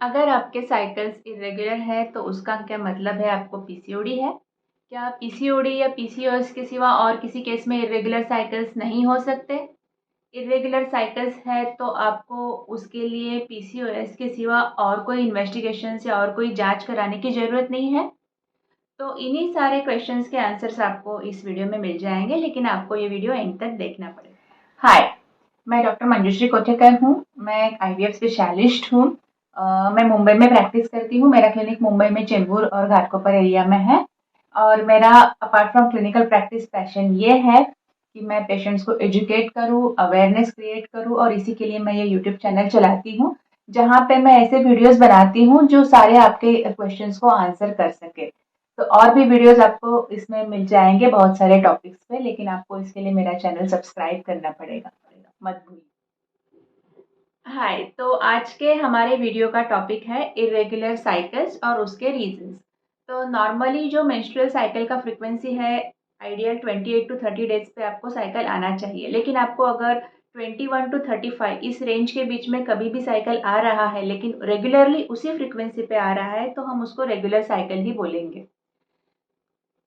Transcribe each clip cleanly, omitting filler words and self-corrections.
अगर आपके cycles irregular है तो उसका क्या मतलब है, आपको पीसीओडी है? क्या पीसीओडी या पीसीओएस के सिवा और किसी केस में इर्रेगुलर साइकिल्स नहीं हो सकते? इर्रेगुलर साइकिल्स है तो आपको उसके लिए पीसीओएस के सिवा और कोई इन्वेस्टिगेशन या और कोई जांच कराने की ज़रूरत नहीं है। तो इन्हीं सारे क्वेश्चंस के आंसर्स आपको इस वीडियो में मिल जाएंगे, लेकिन आपको ये वीडियो एंड तक देखना पड़ेगा। हाय, मैं डॉक्टर मंजुश्री कोठेकर हूँ। मैं एक आईवीएफ स्पेशलिस्ट हूँ। मैं मुंबई में प्रैक्टिस करती हूँ। मेरा क्लिनिक मुंबई में चेंबूर और घाटकोपर एरिया में है। और मेरा apart from clinical practice passion ये है कि मैं पेशेंट्स को एजुकेट करूँ, अवेयरनेस क्रिएट करूँ, और इसी के लिए मैं ये यूट्यूब चैनल चलाती हूँ जहाँ पे मैं ऐसे वीडियोस बनाती हूँ जो सारे आपके क्वेश्चंस को आंसर कर सके। तो और भी वीडियोस आपको इसमें मिल जाएंगे बहुत सारे टॉपिक्स पे, लेकिन आपको इसके लिए मेरा चैनल सब्सक्राइब करना पड़ेगा, मत भूलिए। हाय, तो आज के हमारे वीडियो का टॉपिक है इरेगुलर साइकिल्स और उसके रीजंस। तो नॉर्मली जो मेंस्ट्रुअल साइकिल का फ्रीक्वेंसी है, आइडियल 28 टू 30 डेज पे आपको साइकिल आना चाहिए। लेकिन आपको अगर 21 टू 35 इस रेंज के बीच में कभी भी साइकिल आ रहा है लेकिन रेगुलरली उसी फ्रीक्वेंसी पे आ रहा है तो हम उसको रेगुलर साइकिल ही बोलेंगे।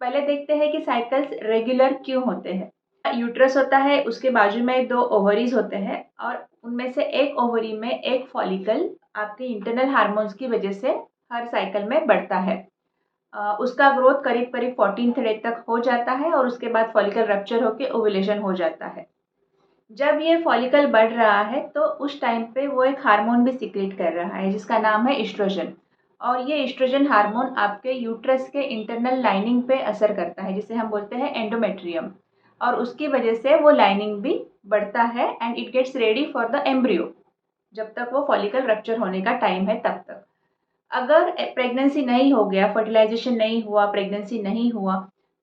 पहले देखते हैं कि साइकिल्स रेगुलर क्यों होते हैं। यूट्रस होता है, उसके बाजू में दो ओवरीज होते हैं और उनमें से एक ओवरी में एक फॉलिकल आपके इंटरनल हार्मोन्स की वजह से हर साइकिल में बढ़ता है। उसका ग्रोथ करीब करीब 14th डे तक हो जाता है और उसके बाद फॉलिकल रप्चर होकर ओव्यूलेशन हो जाता है। जब ये फॉलिकल बढ़ रहा है तो उस टाइम पे वो एक हार्मोन भी सिक्रेट कर रहा है जिसका नाम है इस्ट्रोजन। और ये इस्ट्रोजन हार्मोन आपके यूट्रस के इंटरनल लाइनिंग पे असर करता है जिसे हम बोलते हैं एंडोमेट्रियम। और उसकी वजह से वो लाइनिंग भी बढ़ता है and it gets ready for the embryo. जब तक वो फॉलिकल रप्चर होने का टाइम है तब तक। अगर प्रेगनेंसी नहीं हो गया, फर्टिलाइजेशन नहीं हुआ, प्रेगनेंसी नहीं हुआ,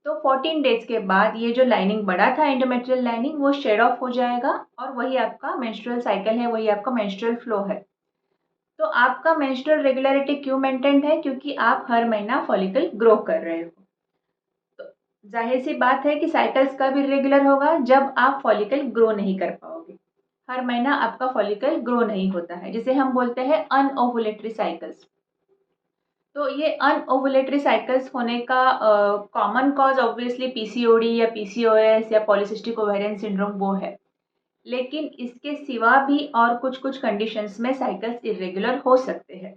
तो 14 डेज के बाद ये जो लाइनिंग बढ़ा था एंडोमेट्रियल लाइनिंग वो शेड ऑफ हो जाएगा और वही आपका मेंस्ट्रुअल साइकिल है, वही आपका मेंस्ट्रुअल फ्लो है। तो आपका मेंस्ट्रुअल रेगुलरिटी क्यों मेंटेन्ड है? क्योंकि आप हर महीना फॉलिकल ग्रो कर रहे हो। तो जाहिर सी बात है कि साइकिल्स कब इरेगुलर होगा? जब आप फॉलिकल ग्रो नहीं कर पाओगे। हर महीना आपका फॉलिकल ग्रो नहीं होता है, जिसे हम बोलते हैं अनओवुलेटरी साइकिल्स। तो ये अनओवुलेटरी साइकिल्स होने का कॉमन कॉज ऑब्वियसली पीसीओडी या पीसीओएस या पॉलीसिस्टिक ओवेरियन सिंड्रोम वो है। लेकिन इसके सिवा भी और कुछ कुछ कंडीशंस में साइकिल्स इरेगुलर हो सकते हैं।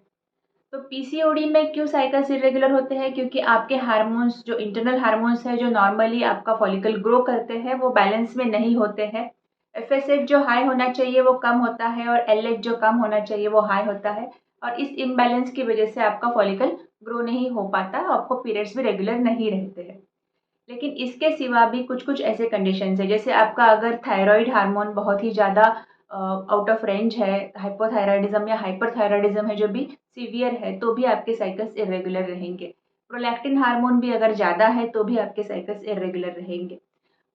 तो पीसीओडी में क्यों साइकिल्स इरेगुलर होते हैं? क्योंकि आपके हार्मोन्स, जो इंटरनल हार्मोन्स है जो नॉर्मली आपका फॉलिकल ग्रो करते हैं, वो बैलेंस में नहीं होते हैं। एफएसएच जो हाई होना चाहिए वो कम होता है और एलएच जो कम होना चाहिए वो हाई होता है। और इस इम्बैलेंस की वजह से आपका फॉलिकल ग्रो नहीं हो पाता, आपको पीरियड्स भी रेगुलर नहीं रहते हैं। लेकिन इसके सिवा भी कुछ कुछ ऐसे कंडीशंस है, जैसे आपका अगर थायराइड हार्मोन बहुत ही ज़्यादा आउट ऑफ रेंज है, हाइपोथायराइडिज्म या हाइपरथायराइडिज्म है जो भी सीवियर है, तो भी आपके साइकिल्स इरेगुलर रहेंगे। प्रोलैक्टिन हार्मोन भी अगर ज़्यादा है तो भी आपके साइकिल्स इरेगुलर रहेंगे।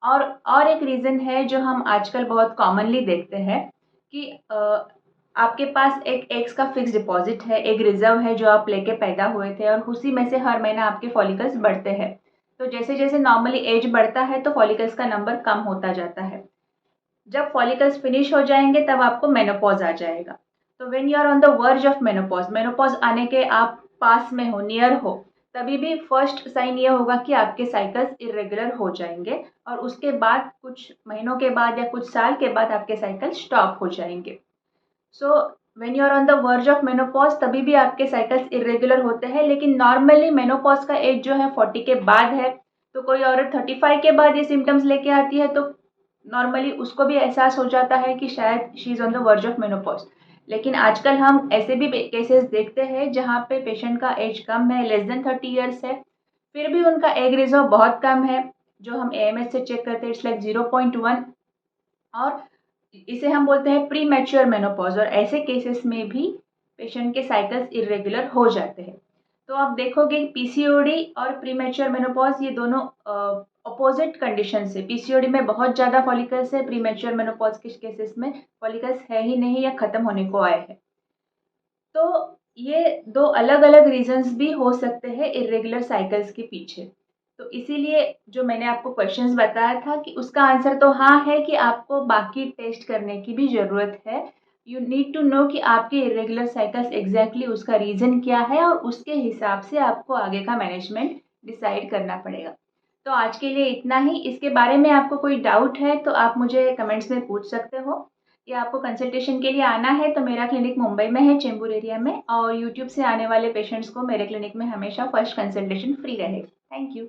और एक रीज़न है जो हम आजकल बहुत कॉमनली देखते हैं कि आपके पास एक एग्स का फिक्स डिपॉजिट है, एक रिजर्व है जो आप लेके पैदा हुए थे और उसी में से हर महीना आपके फॉलिकल्स बढ़ते हैं। तो जैसे जैसे नॉर्मली एज बढ़ता है तो फॉलिकल्स का नंबर कम होता जाता है। जब फॉलिकल्स फिनिश हो जाएंगे तब आपको मेनोपॉज आ जाएगा। तो when you are on the verge of menopause, menopause आने के आप पास में हो, नियर हो, तभी भी फर्स्ट साइन ये होगा कि आपके साइकिल्स इरेगुलर हो जाएंगे और उसके बाद कुछ महीनों के बाद या कुछ साल के बाद आपके साइकिल स्टॉप हो जाएंगे। So when you are on the verge of menopause तभी भी आपके साइकिल्स इरेगुलर होते हैं। लेकिन नॉर्मली मेनोपॉज का एज जो है 40 के बाद है। तो कोई औरत 35 के बाद ये सिम्टम्स लेके आती है तो नॉर्मली उसको भी एहसास हो जाता है कि शायद she is on the verge of menopause. लेकिन आजकल हम ऐसे भी केसेस देखते हैं जहाँ पे पेशेंट का एज कम है, लेस देन 30 ईयर्स है, फिर भी उनका एग रिजर्व बहुत कम है, जो हम एएमएस से चेक करते हैं इट्स लाइक 0.1। और इसे हम बोलते हैं प्री मैच्योर मेनोपॉज, और ऐसे केसेस में भी पेशेंट के साइकिल्स इरेगुलर हो जाते हैं। तो आप देखोगे पीसीओडी और प्री मैच्योर मेनोपॉज ये दोनों अपोजिट कंडीशन है। पीसीओडी में बहुत ज़्यादा फॉलिकल्स है, प्री मैच्योर मेनोपॉज के केसेस में फॉलिकल्स है ही नहीं या ख़त्म होने को आए हैं। तो ये दो अलग अलग रीजंस भी हो सकते हैं इरेगुलर साइकिल्स के पीछे। तो इसीलिए जो मैंने आपको क्वेश्चंस बताया था कि उसका आंसर तो हाँ है कि आपको बाकी टेस्ट करने की भी ज़रूरत है। यू नीड टू नो कि आपके इरेगुलर साइकिल्स एग्जैक्टली उसका रीज़न क्या है और उसके हिसाब से आपको आगे का मैनेजमेंट डिसाइड करना पड़ेगा। तो आज के लिए इतना ही। इसके बारे में आपको कोई डाउट है तो आप मुझे कमेंट्स में पूछ सकते हो, या आपको कंसल्टेशन के लिए आना है तो मेरा क्लिनिक मुंबई में है, चेंबूर एरिया में, और यूट्यूब से आने वाले पेशेंट्स को मेरे क्लिनिक में हमेशा फर्स्ट कंसल्टेशन फ्री रहेगी। Thank you.